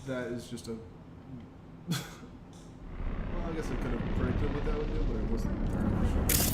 That is just a... well, I guess I could have predicted what that would do, but I wasn't entirely sure.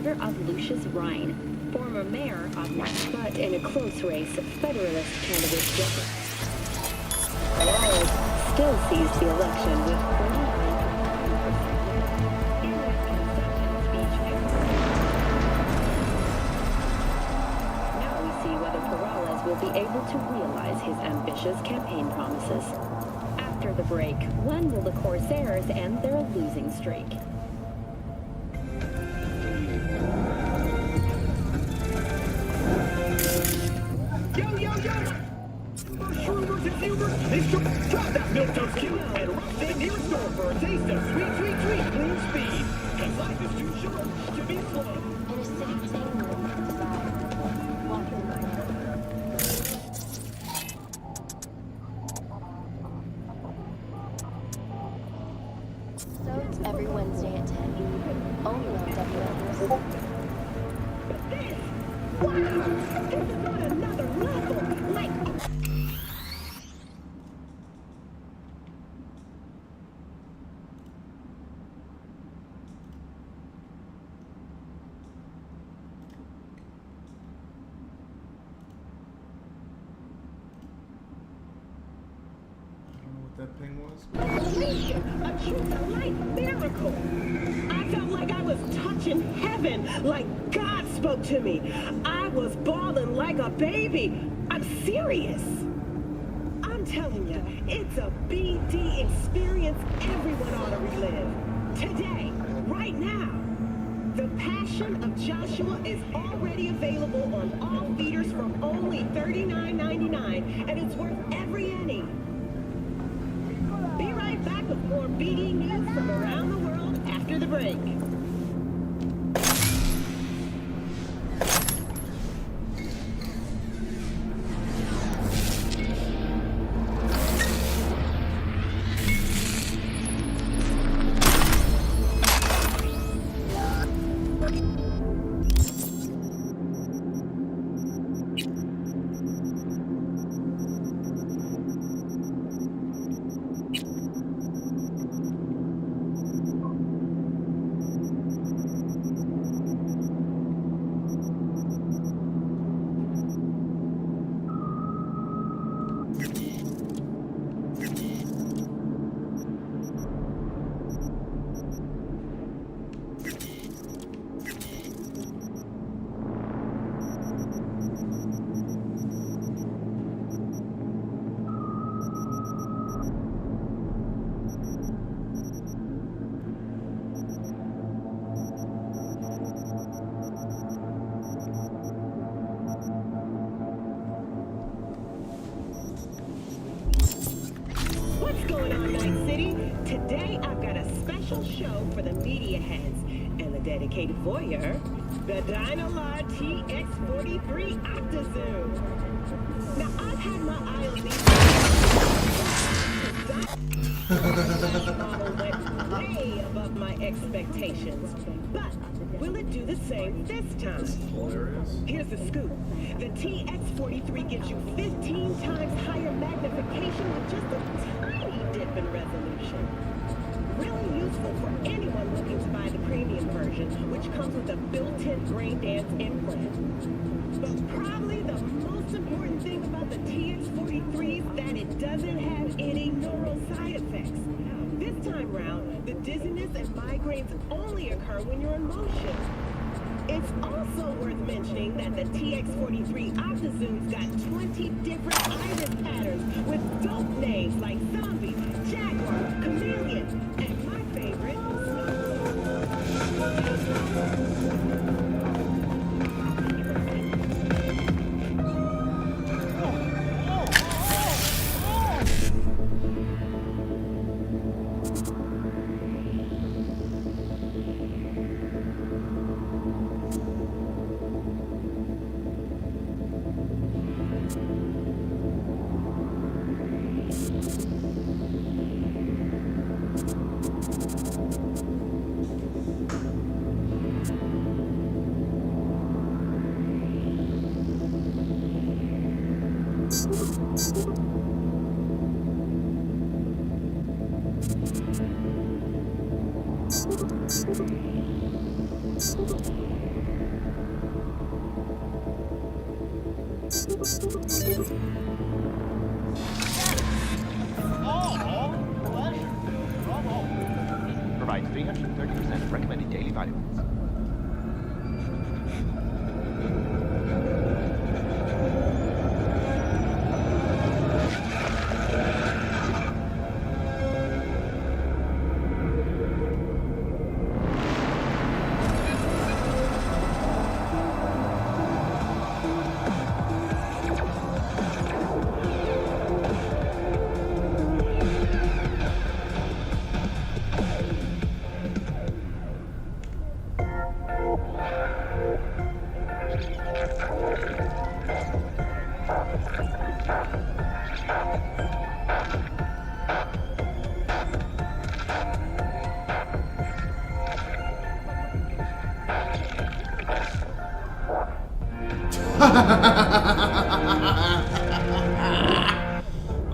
daughter of Lucius Rhine, former mayor of but in a close race, Federalist candidate Jeffrey Rawls still sees the election with 49.9% in that conception speech. Now we see whether Perales will be able to realize his ambitious campaign promises. After the break, when will the Corsairs end their losing streak? Drop that milk-toast cue and rush to the nearest store for a taste of sweet, sweet, sweet clean speed. Cause life is too short to be slow. In a city tingling with desire, walking by Episodes every Wednesday at 10. Only on WNBC. Wow! This is on another level! Like... That ping was? A truth-to-life miracle! I felt like I was touching heaven, like God spoke to me. I was bawling like a baby. I'm serious. I'm telling you, it's a BD experience everyone ought to relive. Today, right now. The Passion of Joshua is already available on all feeders from only $39.99, and it's worth every penny. Be right back with more BD news from around the world after the break. What's going on, Night City? Today I've got a special show for the media heads and the dedicated voyeur, the Dynalard TX43 OctaZoom. Now I've had my eye on these model went way above my expectations, but will it do the same this time? Hilarious. Here's the scoop. The TX43 gives you 15 times higher magnification with just a tiny dip in resolution. Really useful for anyone looking to buy the premium version, which comes with a built-in brain dance implant. But probably the most important thing about the TX43 is that it doesn't have any neural side effects. This time round, the dizziness and migraines only occur when you're in motion. It's also worth mentioning that the TX43 OctaZoom's got 20 different iris patterns with dope names like Zombie, Jaguar, Chameleon, and my favorite, value.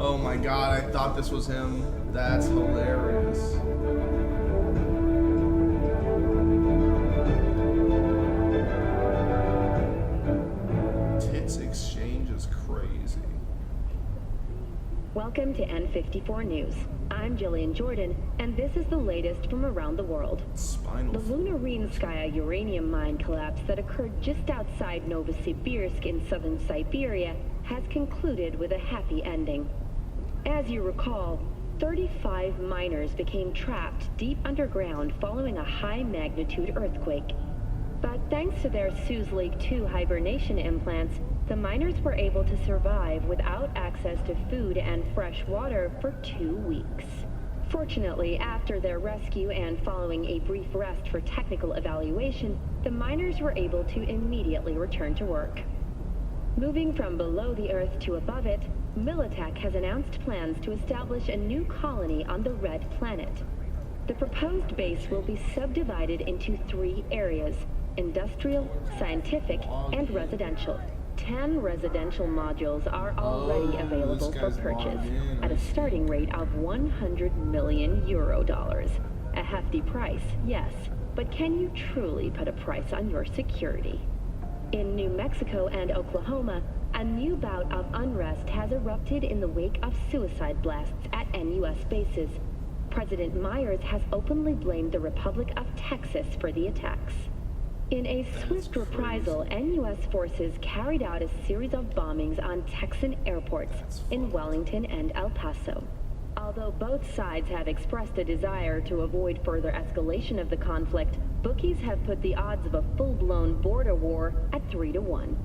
Oh my god, I thought this was him. That's hilarious. Tits exchange is crazy. Welcome to N54 News. I'm Jillian Jordan, and this is the latest from around the world. Spinal. The Lunarinskaya uranium mine collapse that occurred just outside Novosibirsk in southern Siberia has concluded with a happy ending. As you recall, 35 miners became trapped deep underground following a high-magnitude earthquake. But thanks to their Suez Lake 2 hibernation implants, the miners were able to survive without access to food and fresh water for 2 weeks. Fortunately, after their rescue and following a brief rest for technical evaluation, the miners were able to immediately return to work. Moving from below the Earth to above it, Militech has announced plans to establish a new colony on the Red Planet. The proposed base will be subdivided into 3 areas: industrial, scientific, and residential. 10 residential modules are already available for purchase at a starting rate of 100 million euro dollars. A hefty price, yes, but can you truly put a price on your security? In New Mexico and Oklahoma, a new bout of unrest has erupted in the wake of suicide blasts at NUS bases. President Myers has openly blamed the Republic of Texas for the attacks. In a swift reprisal, NUS forces carried out a series of bombings on Texan airports in Wellington and El Paso. Although both sides have expressed a desire to avoid further escalation of the conflict, bookies have put the odds of a full-blown border war at 3-1.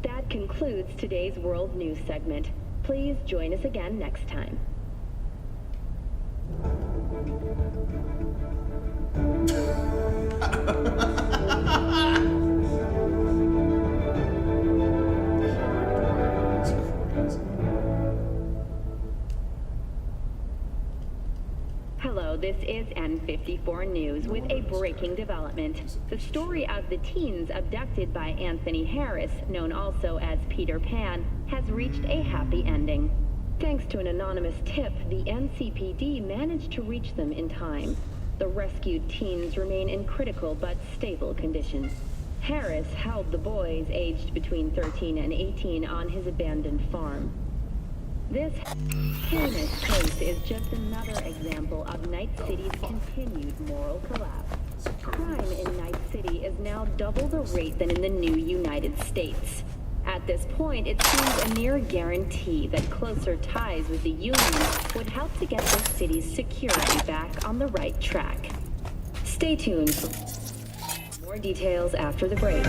That concludes today's World News segment. Please join us again next time. Hello, this is N54 News with a breaking development. The story of the teens abducted by Anthony Harris, known also as Peter Pan, has reached a happy ending. Thanks to an anonymous tip, the NCPD managed to reach them in time. The rescued teens remain in critical but stable condition. Harris held the boys aged between 13 and 18 on his abandoned farm. This heinous case is just another example of Night City's continued moral collapse. Crime in Night City is now double the rate than in the new United States. At this point, it seems a near guarantee that closer ties with the Union would help to get the city's security back on the right track. Stay tuned for more details after the break.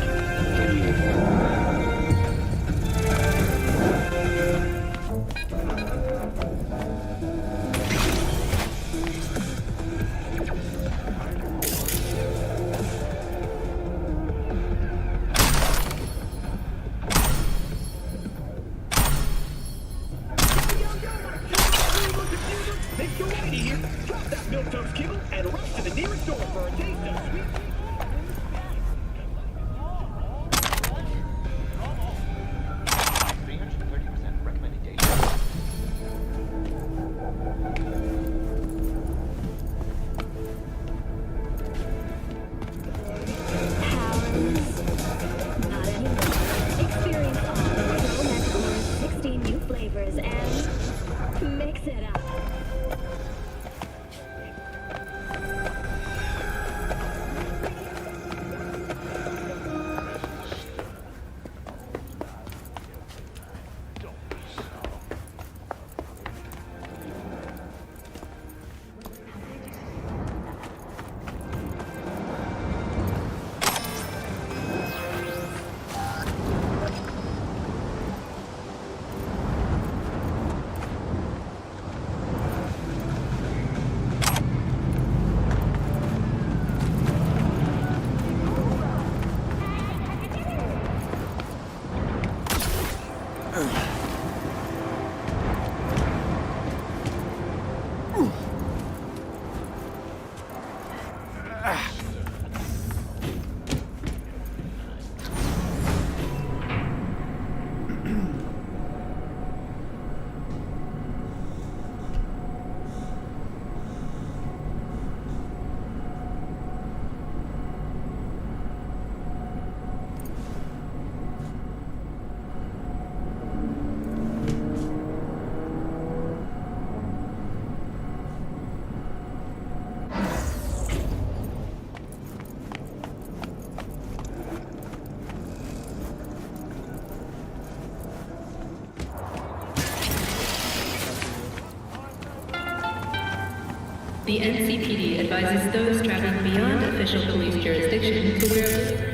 The NCPD advises those traveling beyond official police jurisdiction to wear.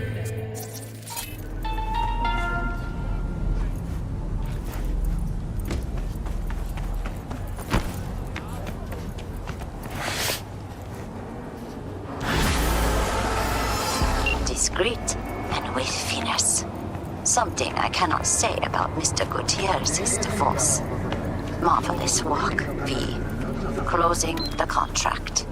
Discreet and with finesse. Something I cannot say about Mr. Gutierrez's divorce. Marvelous work, V. Closing the contract.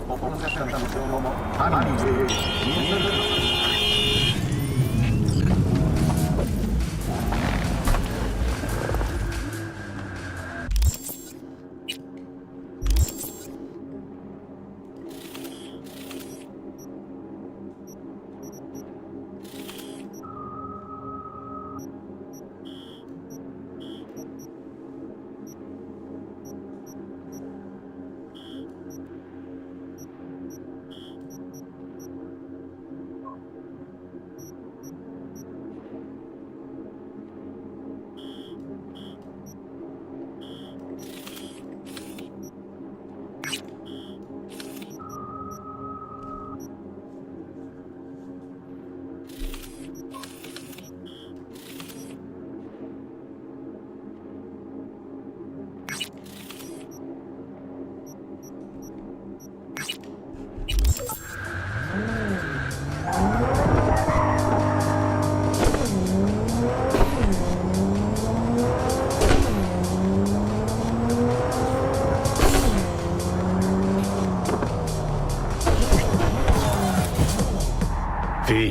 V,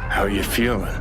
how you feeling?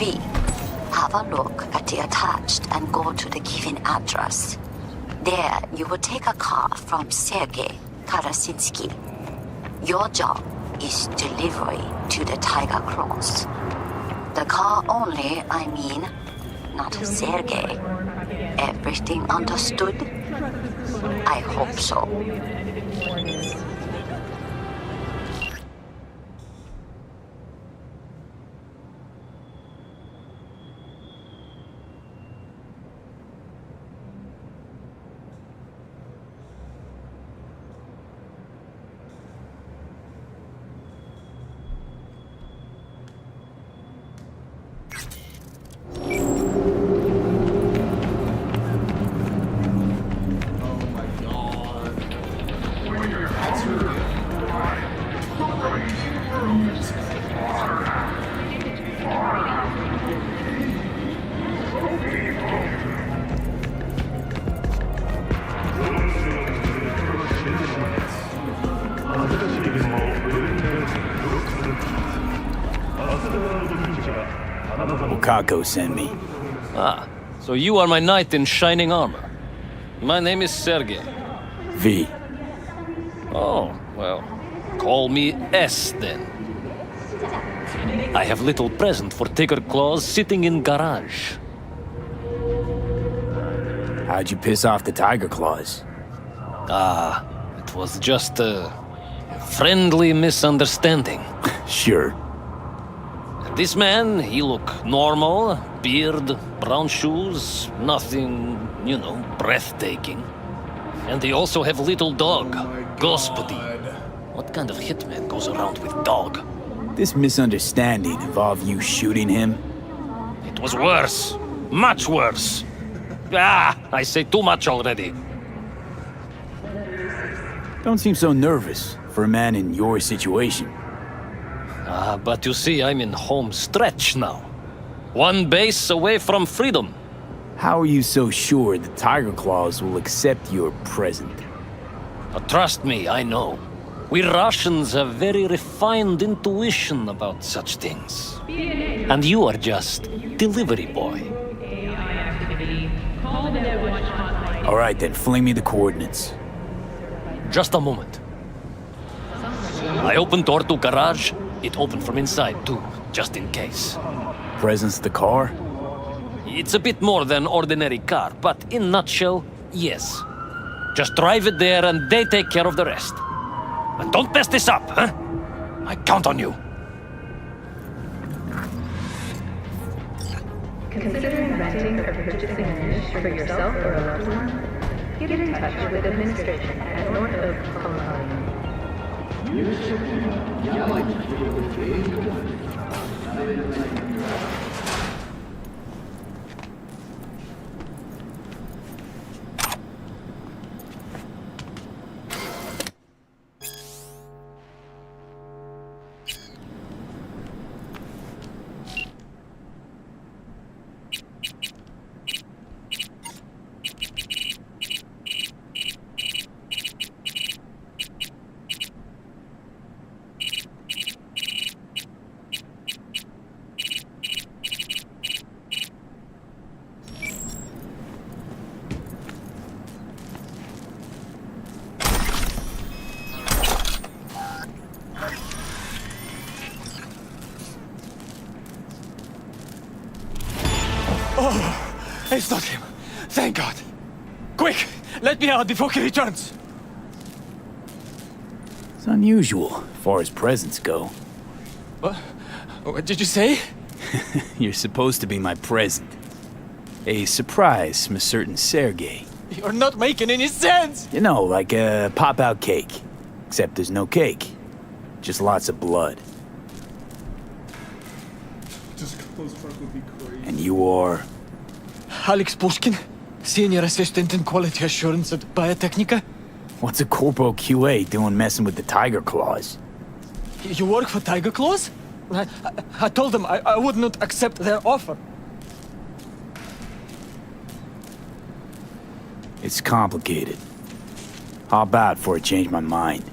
V. Have a look at the attached and go to the given address. There, you will take a car from Sergei Karasinsky. Your job is delivery to the Tiger Claws. The car only, I mean, not Sergei. Everything understood? I hope so. Hanako sent me. Ah, so you are my knight in shining armor. My name is Sergei. V. Oh, well, call me S then. I have little present for Tiger Claws sitting in garage. How'd you piss off the Tiger Claws? Ah, it was just a friendly misunderstanding. Sure. This man, he look normal, beard, brown shoes, nothing, breathtaking. And they also have little dog, Господи. What kind of hitman goes around with dog? This misunderstanding involved you shooting him? It was worse. Much worse. I say too much already. Don't seem so nervous for a man in your situation. But you see, I'm in home stretch now. One base away from freedom. How are you so sure the Tiger Claws will accept your present? Trust me, I know. We Russians have very refined intuition about such things. And you are just delivery boy. All right, then, fling me the coordinates. Just a moment. I opened door to garage. It opened from inside too, just in case. Presence the car? It's a bit more than ordinary car, but in nutshell, yes. Just drive it there and they take care of the rest. And don't mess this up, huh? I count on you. Considering renting or purchasing a niche for yourself or a loved one? Get in touch with administration at north of Columbine. It's not him. Thank God. Quick, let me out before he returns. It's unusual, as far as presents go. What did you say? You're supposed to be my present. A surprise from a certain Sergei. You're not making any sense. You know, like a pop-out cake. Except there's no cake. Just lots of blood. Just close front would be crazy. And you are... Alex Pushkin, Senior Assistant in Quality Assurance at Biotechnica. What's a Corporal QA doing messing with the Tiger Claws? You work for Tiger Claws? I told them I would not accept their offer. It's complicated. How about before I change my mind?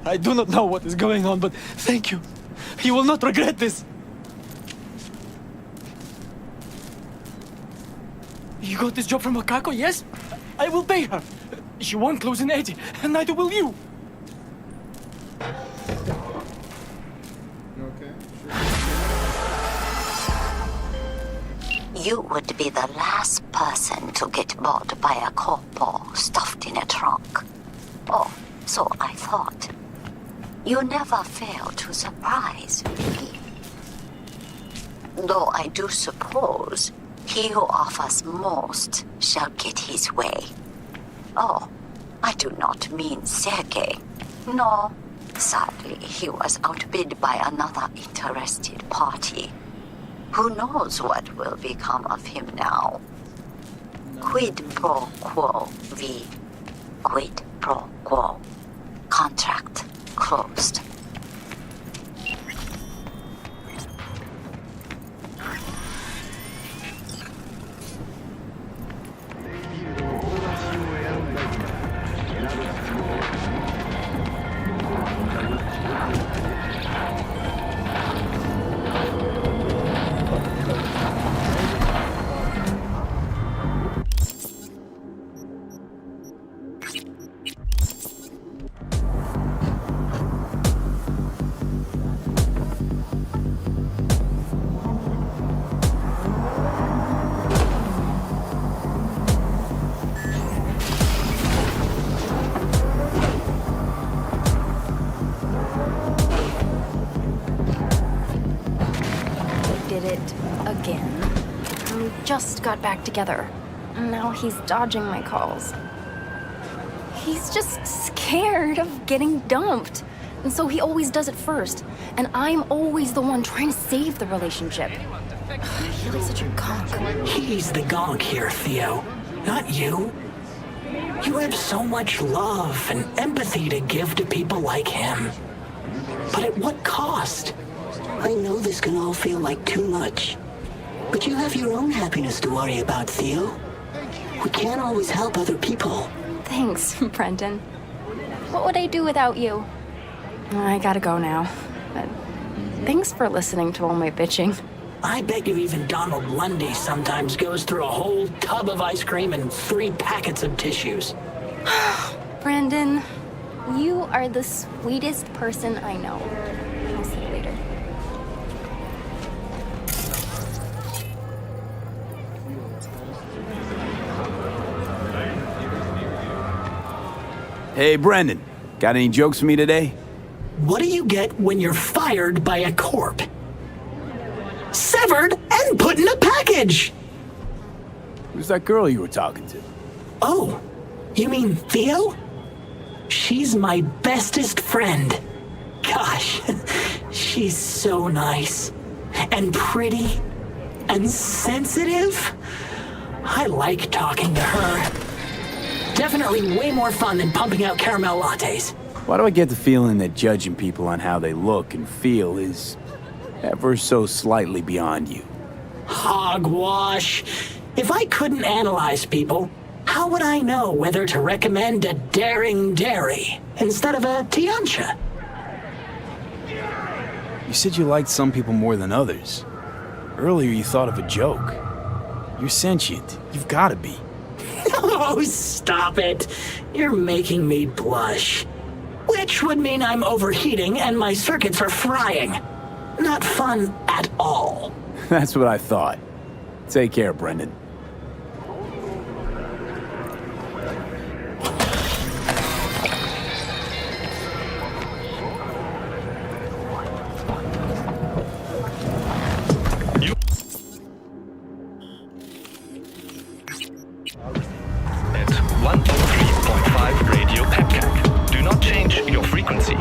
I do not know what is going on, but thank you. You will not regret this. You got this job from Hanako, yes? I will pay her. She won't lose an eddy, and neither will you. Okay, sure. You would be the last person to get bought by a corpo stuffed in a trunk. Oh, so I thought. You never fail to surprise me. Though I do suppose he who offers most shall get his way. Oh, I do not mean Sergei. No, sadly, he was outbid by another interested party. Who knows what will become of him now? Quid pro quo v. Quid pro quo. Contract closed. Just got back together. Now he's dodging my calls. He's just scared of getting dumped. And so he always does it first. And I'm always the one trying to save the relationship. I feel like such a gonk. He's the gonk here, Theo. Not you. You have so much love and empathy to give to people like him. But at what cost? I know this can all feel like too much. But you have your own happiness to worry about, Theo. We can't always help other people. Thanks, Brendan. What would I do without you? I gotta go now. But thanks for listening to all my bitching. I bet you even Donald Lundy sometimes goes through a whole tub of ice cream and 3 packets of tissues. Brendan, you are the sweetest person I know. I'll see you later. Hey, Brendan. Got any jokes for me today? What do you get when you're fired by a corp? Severed and put in a package! Who's that girl you were talking to? Oh, you mean Theo? She's my bestest friend. Gosh, she's so nice. And pretty. And sensitive. I like talking to her. Definitely way more fun than pumping out caramel lattes. Why do I get the feeling that judging people on how they look and feel is ever so slightly beyond you? Hogwash. If I couldn't analyze people, how would I know whether to recommend a daring dairy instead of a Tiancha? You said you liked some people more than others. Earlier you thought of a joke. You're sentient. You've got to be. Oh, stop it. You're making me blush. Which would mean I'm overheating and my circuits are frying. Not fun at all. That's what I thought. Take care, Brendan. At 103.5 Radio Pepcak. Do not change your frequency.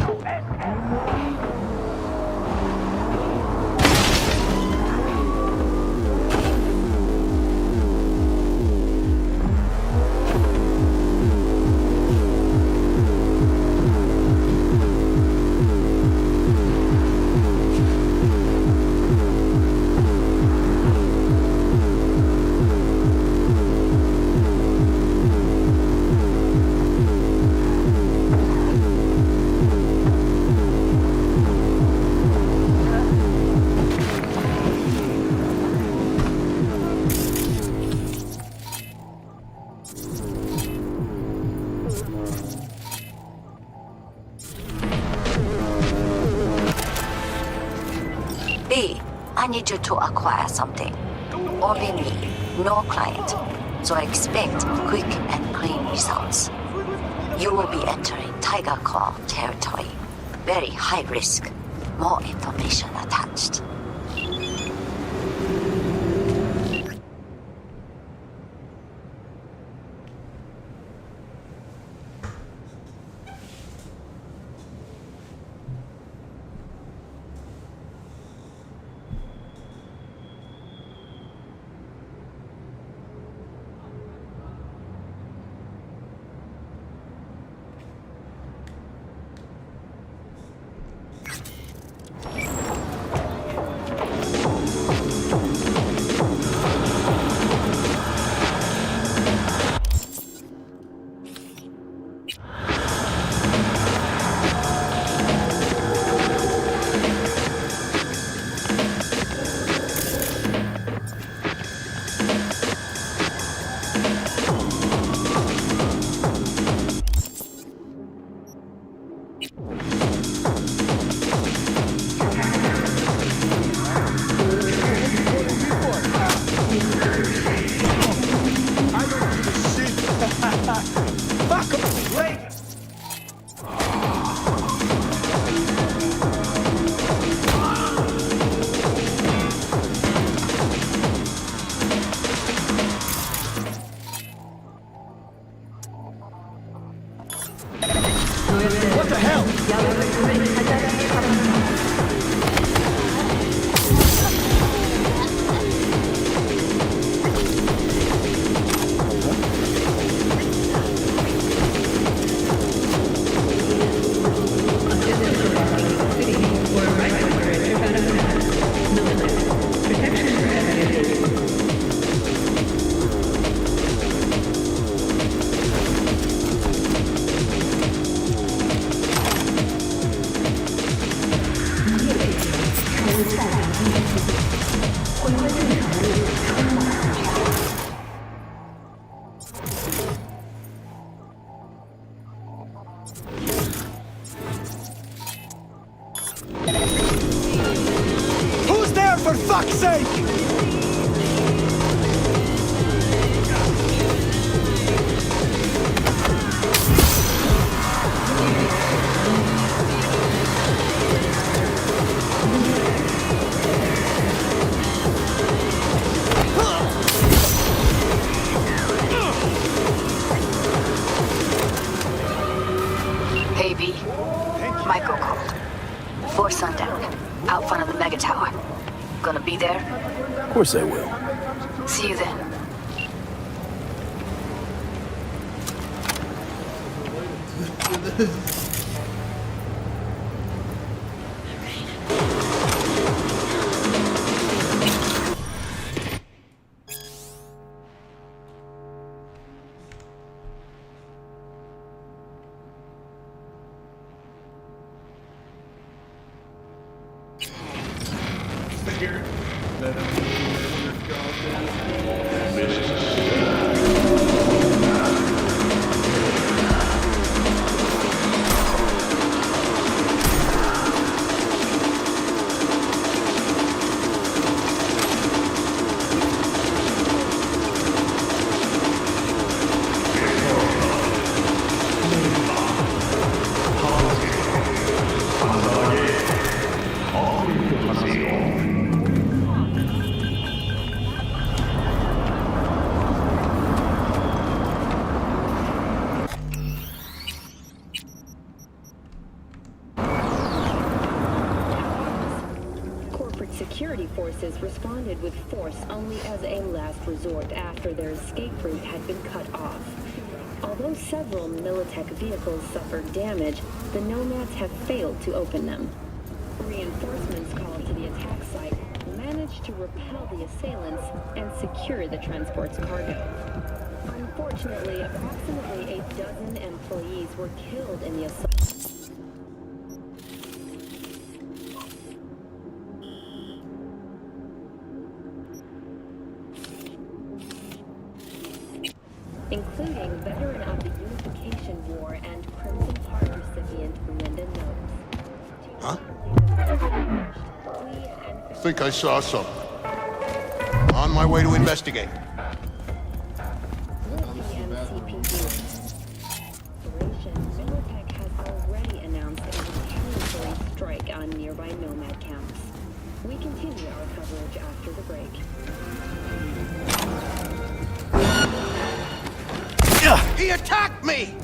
B, I need you to acquire something. Only me, no client. So expect quick and clean results. You will be entering Tiger Claw territory. Very high risk. More information attached. What the hell? City Who's there, for fuck's sake? Hey, V. Michael called. 4 sundown. Out front of the mega tower. Gonna be there? Of course I will. See you then. Security forces responded with force only as a last resort after their escape route had been cut off. Although several Militech vehicles suffered damage, the Nomads have failed to open them. Reinforcements called to the attack site managed to repel the assailants and secure the transport's cargo. Unfortunately, approximately 12 employees were killed in the assault. Including veteran of the Unification War and Crimson Heart recipient Linda Knowles. Huh? I think I saw something. On my way to investigate. With the MCPD operation, Militech has already announced a retaliatory strike on nearby Nomad camps. We continue our coverage after the break. He attacked me!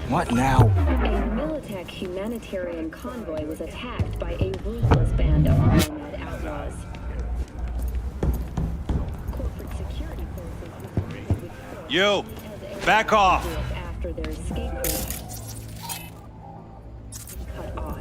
What now? A Militech humanitarian convoy was attacked by a ruthless band of nomad outlaws. Corporate security forces responded with force You! as a Back off! after their escape route cut off.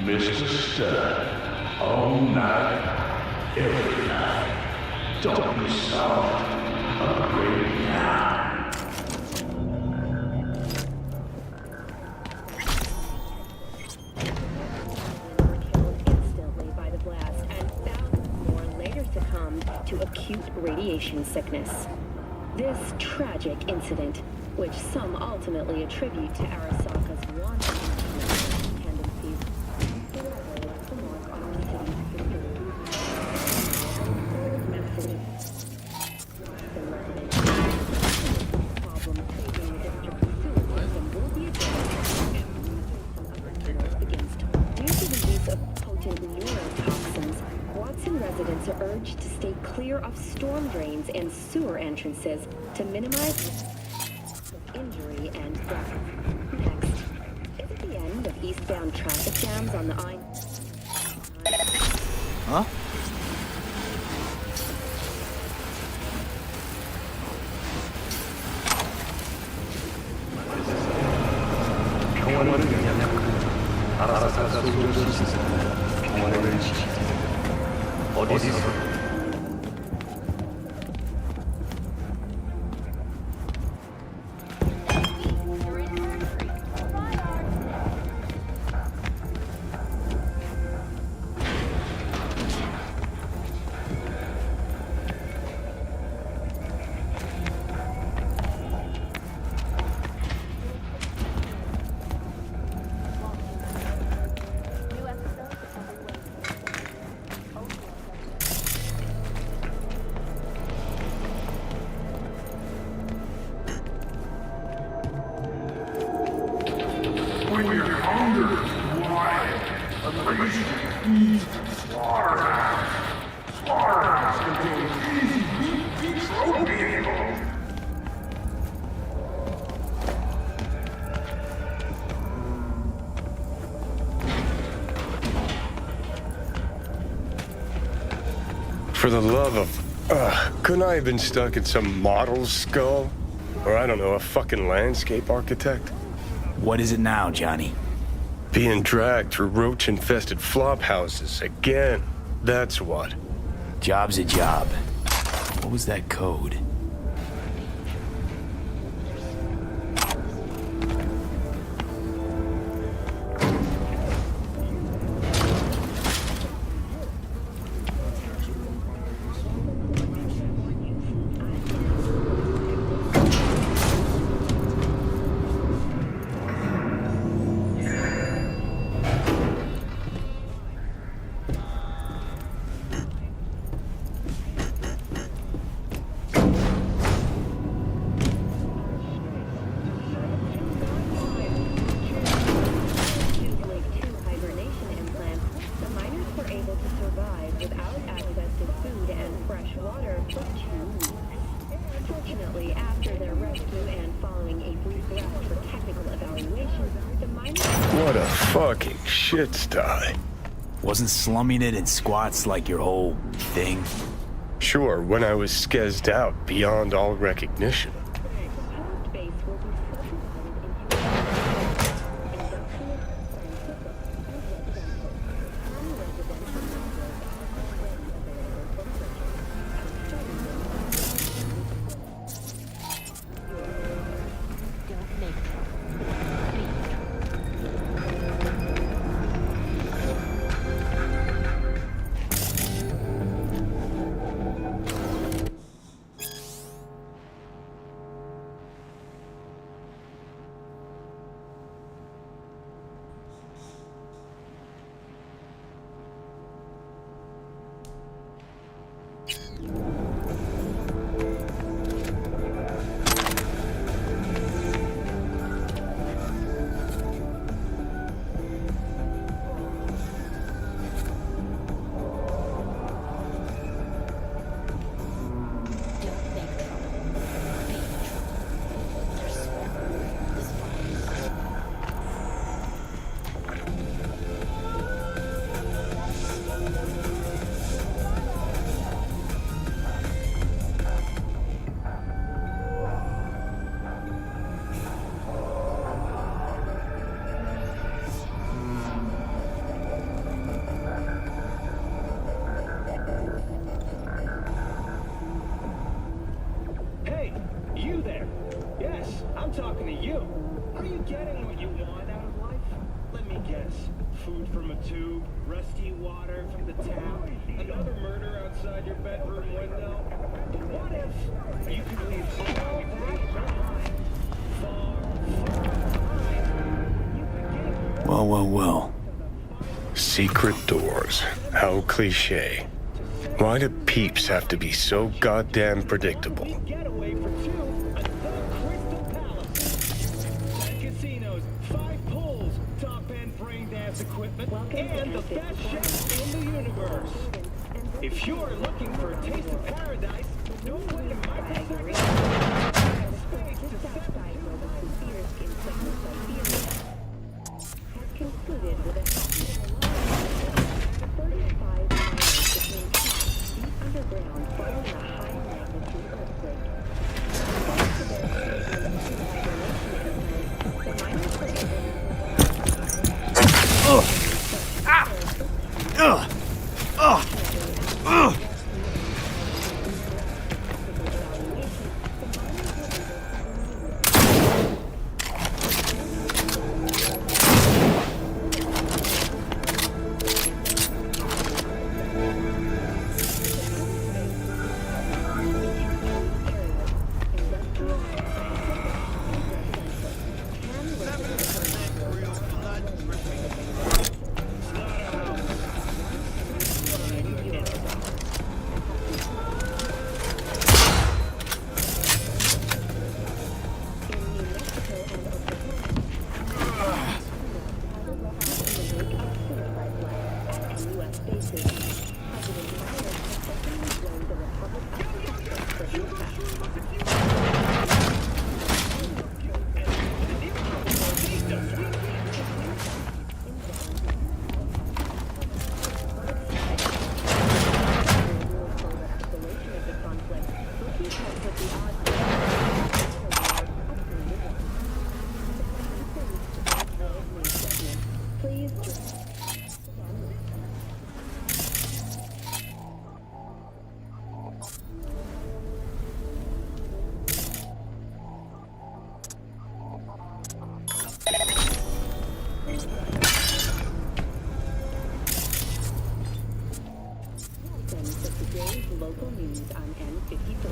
Mr. Stud, all night, every night. Don't be soft, upgrade now. Instantly by the blast, and thousands more later succumbed to acute radiation sickness. This tragic incident, which some ultimately attribute to Arasaka's wanton tendencies, left a mark on our city's history. Problem facing the district sewer system will be addressed due to the use of potent neurotoxins. Watson residents are urged to stay clear of storm drains and sewer entrances to minimize injury and death. Next, is it the end of eastbound traffic jams on the I? Huh? When you're hungry, why? A place to eat slaughterhouse. Slaughterhouse contains easy meat trophy. For the love of... couldn't I have been stuck in some model's skull? Or I don't know, a fucking landscape architect? What is it now, Johnny? Being dragged through roach-infested flop houses again. That's what. Job's a job. What was that code? able to survive without access to food and fresh water for 2 weeks. Fortunately, after their rescue and following a brief rest for technical evaluation, the miners... What a fucking shit sty. Wasn't slumming it in squats like your whole thing? Sure, when I was skezzed out beyond all recognition. I'm talking to you. Are you getting what you want out of life? Let me guess. Food from a tube, rusty water from the tap, another murder outside your bedroom window. What if you could leave all that behind? Far, far behind. Well. Secret doors. How cliche. Why do peeps have to be so goddamn predictable? Getaway for two, a Crystal Palace. 10 casinos, 5 pools, top-end brain dance equipment, and the best chefs in the universe. If you're looking for a taste of paradise, don't wait a microsecond. Space to step has concluded with a happy 35 miles between camps deep underground following a high magnitude earthquake. Thanks to their the miners were able local news on N54.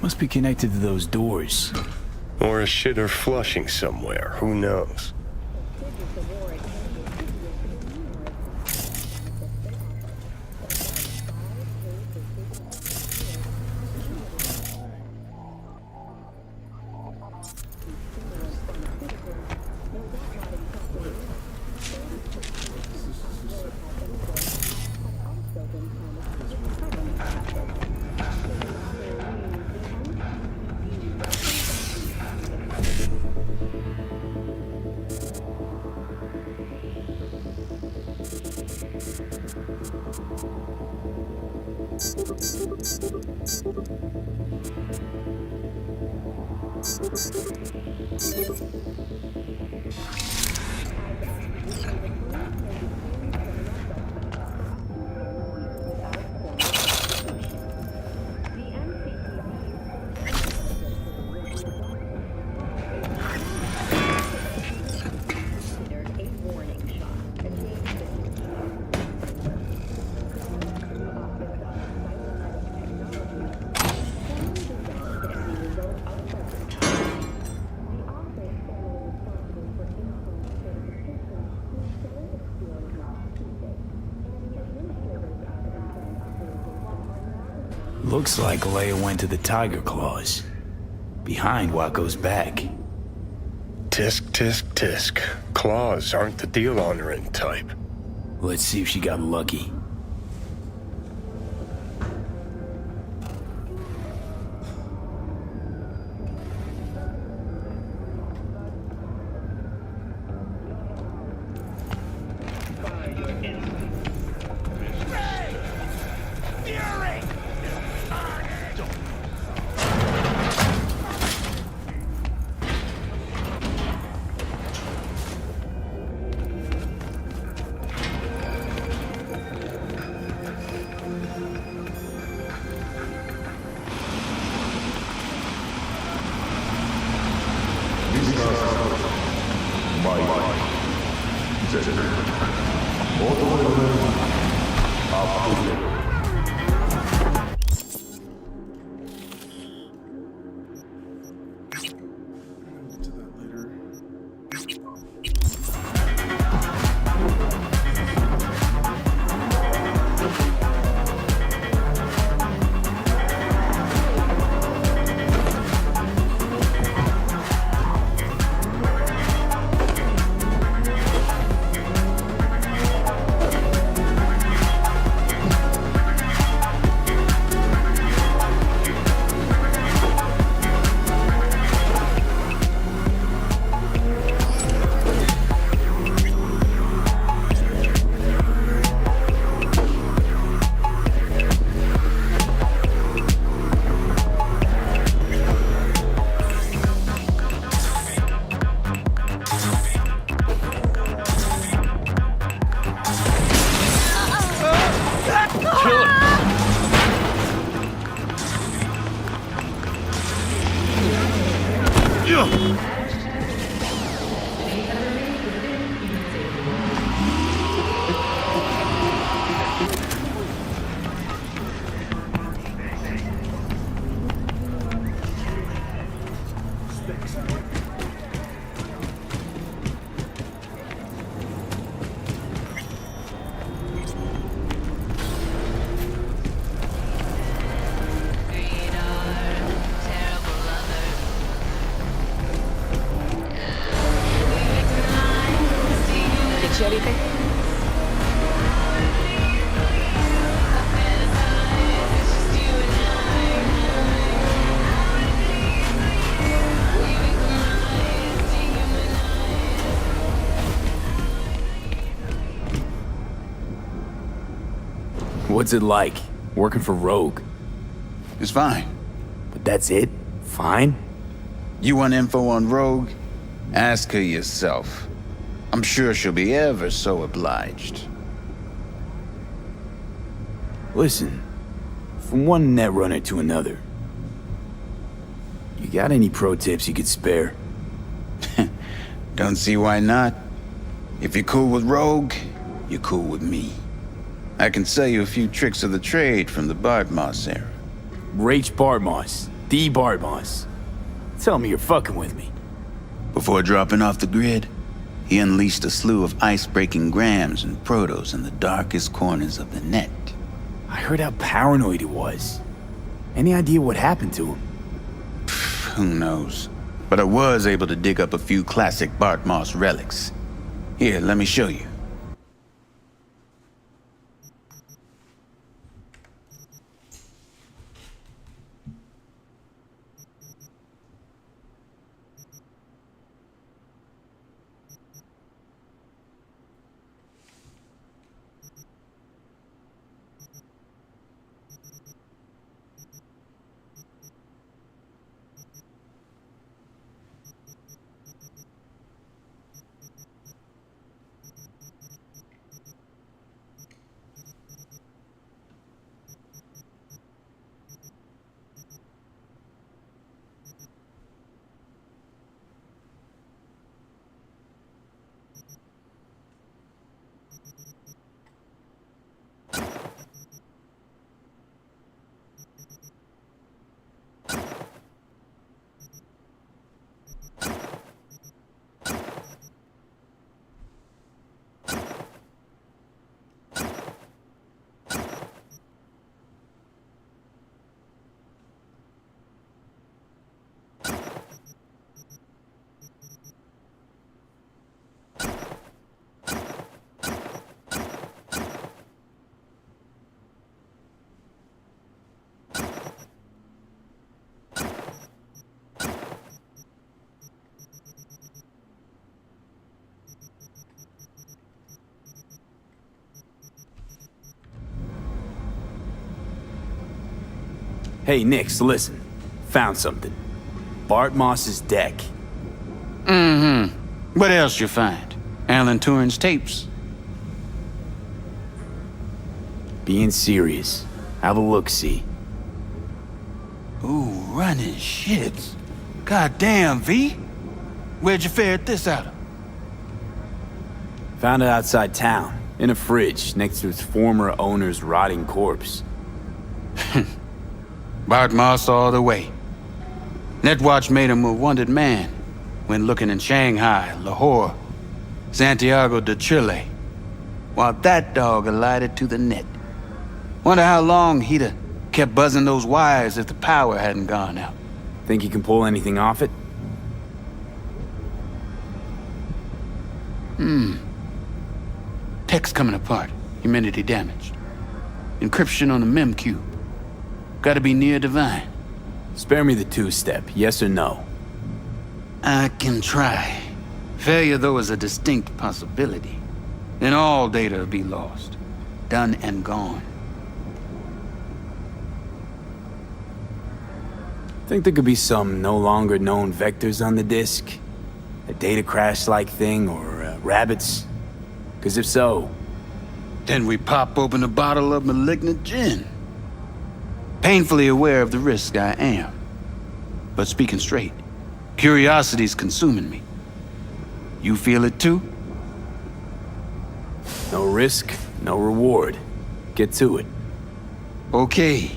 Must be connected to those doors. Or a shitter flushing somewhere, who knows? Looks like Leia went to the Tiger Claws. Behind Waco's back. Tisk, tisk, tisk. Claws aren't the deal-honoring type. Let's see if she got lucky. What's it like, working for Rogue? It's fine. But that's it? Fine? You want info on Rogue? Ask her yourself. I'm sure she'll be ever so obliged. Listen, from one netrunner to another, you got any pro tips you could spare? Don't see why not. If you're cool with Rogue, you're cool with me. I can sell you a few tricks of the trade from the Bartmoss era. Rach Bartmoss. The Bartmoss. Tell me you're fucking with me. Before dropping off the grid, he unleashed a slew of ice-breaking grams and protos in the darkest corners of the net. I heard how paranoid he was. Any idea what happened to him? Who knows? But I was able to dig up a few classic Bartmoss relics. Here, let me show you. Hey, Nix, listen. Found something. Bart Moss's deck. Mm-hmm. What else you find? Alan Turing's tapes? Being serious. Have a look-see. Ooh, running ships. Goddamn, V. Where'd you ferret this out of? Found it outside town, in a fridge, next to its former owner's rotting corpse. Bart Moss all the way. Netwatch made him a wanted man when looking in Shanghai, Lahore, Santiago de Chile, while that dog alighted to the net. Wonder how long he'd have kept buzzing those wires if the power hadn't gone out. Think you can pull anything off it? Text coming apart. Humidity damaged. Encryption on the mem cube. Gotta be near divine. Spare me the two-step, yes or no? I can try. Failure, though, is a distinct possibility. Then all data will be lost. Done and gone. Think there could be some no longer known vectors on the disk? A data crash-like thing, or rabbits? Because if so... Then we pop open a bottle of malignant gin. Painfully aware of the risk, I am. But speaking straight, curiosity's consuming me. You feel it too? No risk, no reward. Get to it. Okay.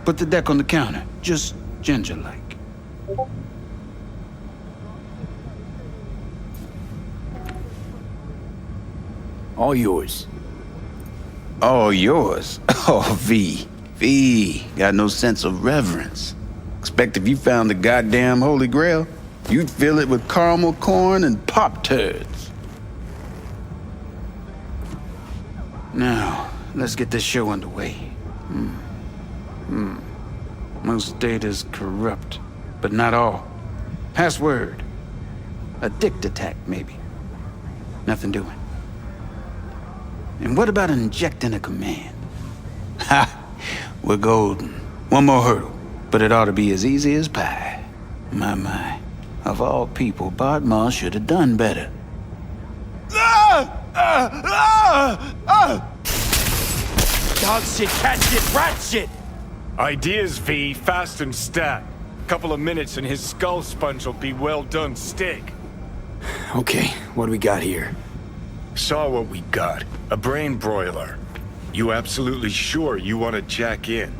Put the deck on the counter, just ginger-like. All yours. All yours? Oh, V. V. Got no sense of reverence. Expect if you found the goddamn Holy Grail, you'd fill it with caramel corn and Pop-Turds. Now, let's get this show underway. Most data's corrupt, but not all. Password. A dict attack, maybe. Nothing doing. And what about injecting a command? Ha! We're golden. One more hurdle, but it ought to be as easy as pie. My. Of all people, Bart Moss should have done better. Dog shit, cat shit, rat shit! Ideas, V, fast and stat. Couple of minutes and his skull sponge will be well done steak. Okay, what do we got here? Saw what we got. A brain broiler. You absolutely sure you want to jack in?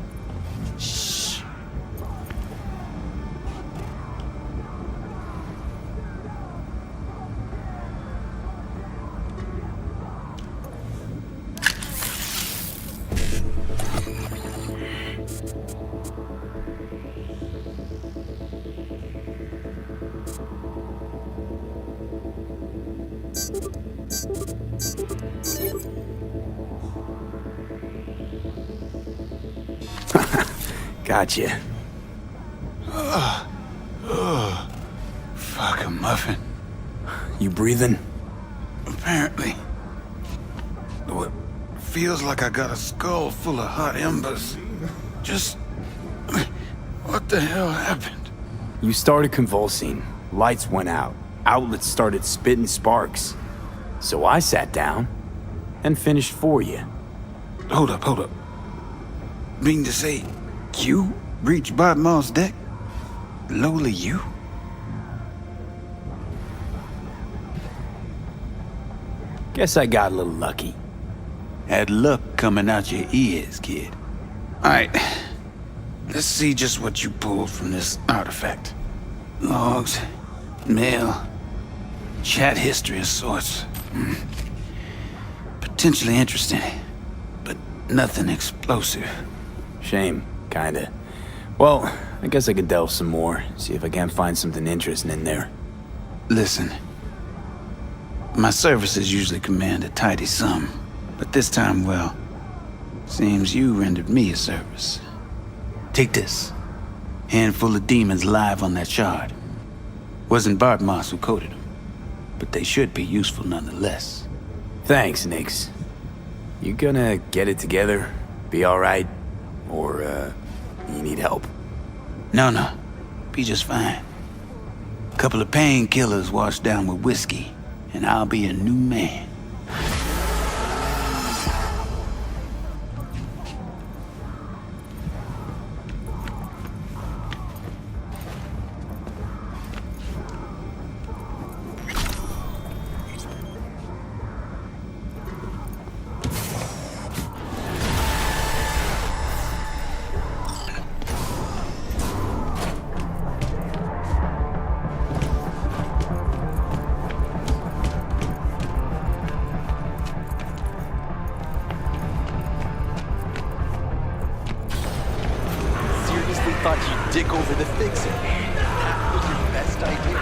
Shh. Gotcha. Fuck a muffin. You breathing? Apparently. Though it feels like I got a skull full of hot embers. Just... what the hell happened? You started convulsing. Lights went out. Outlets started spitting sparks. So I sat down and finished for you. Hold up. Mean to say, you reached Bart Moss' deck? Lowly you? Guess I got a little lucky. Had luck coming out your ears, kid. Alright, let's see just what you pulled from this artifact. Logs, mail, chat history of sorts. Potentially interesting, but nothing explosive. Shame, kinda. Well, I guess I could delve some more, see if I can't find something interesting in there. Listen, my services usually command a tidy sum, but this time, well, seems you rendered me a service. Take this. Handful of demons live on that shard. Wasn't Bart Moss who coded them, but they should be useful nonetheless. Thanks, Nix. You gonna get it together? Be alright? Or, You need help? No. Be just fine. Couple of painkillers washed down with whiskey, and I'll be a new man. Thought you'd dick over the fixer. That was your best idea.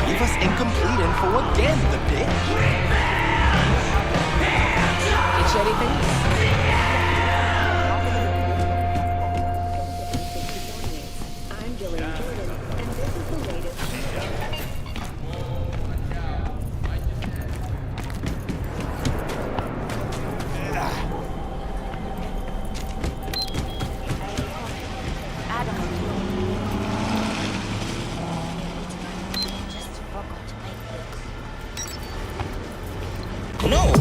Leave us incomplete info again, the bitch. No,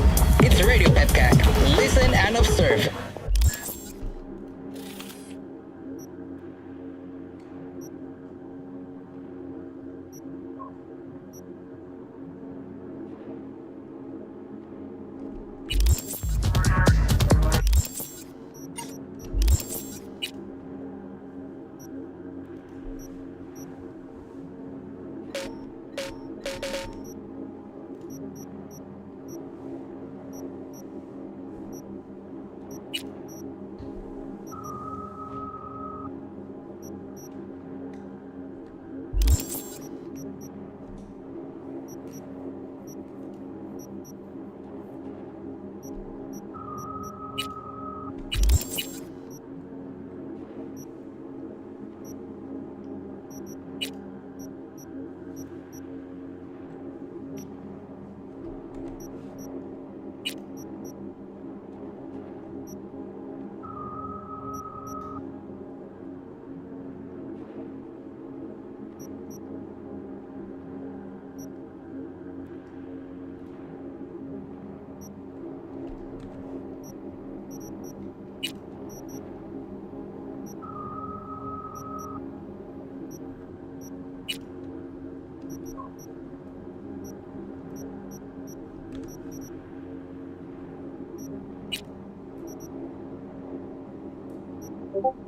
it's Radio Pepcac. Listen and observe. Thank you.